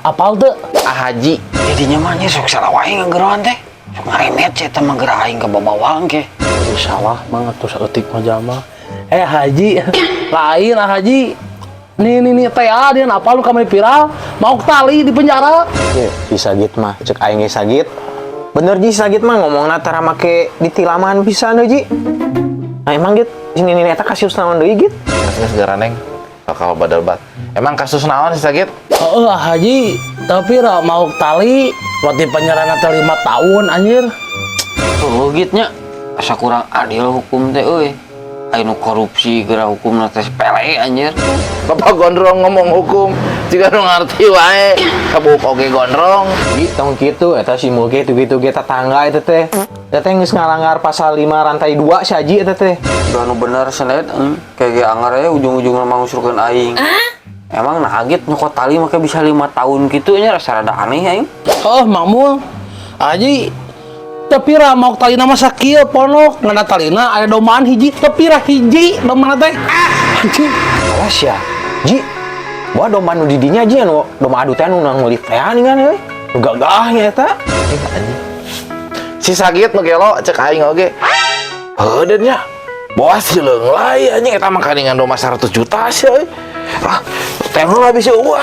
Apal tuh? Haji jadinya mah nya sok salah wae nggeroan teh sok ngaremet saya mah geura aing ke babawang ke Salah mah atuh saeutik mah jalma. Haji, lain Haji. Nih teh dia apa lu kamari viral mau tali di penjara. Si Sagit mah cek aing ge Sagit. Bener Ji Sagit mah ngomongna tara make ditilaman pisan deui Ji. Nah emang Git sini eta kasus naon deui Git? Geus segera neng bakal badal bat. Emang kasus naon sih sakit? Haji, tapi mau tali buat di penjara nanti 5 tahun anjir. tuh gitnya asa kurang adil hukum teh euy aya nu korupsi geura hukumna teh sepele anjir. Bapak gondrong ngomong hukum jika nu ngarti wae kabuk oge gondrong. Ji tong kitu eta si Mulki gitu-gitu ge tetangga eta teh. Eta teh geus ngalanggar pasal 5 rantai 2 si Haji eta teh. Udah nu bener senet kayak ge anggar aya ujung-ujungna mangusrukeun aing. Emang nagit nyokot tali make bisa 5 tahun kitu nya rasa rada aneh aing. Makmul. Haji, tapi mau tali nama sakieu ponok ngana talina aya domaan hiji, tapi hiji domana teh. Anjing. Awas ya. Ji. Bawa domba nu di dinya Ji anu domba adu teh anu ngulit teh ningan euy. Nu gagahnya eta. Si sakit nu gelo cek aing oge. Heudeun nya. Boas sileung lae anjing eta mah kaningan domba 100 juta sih euy. Teh nu bisa eueuh.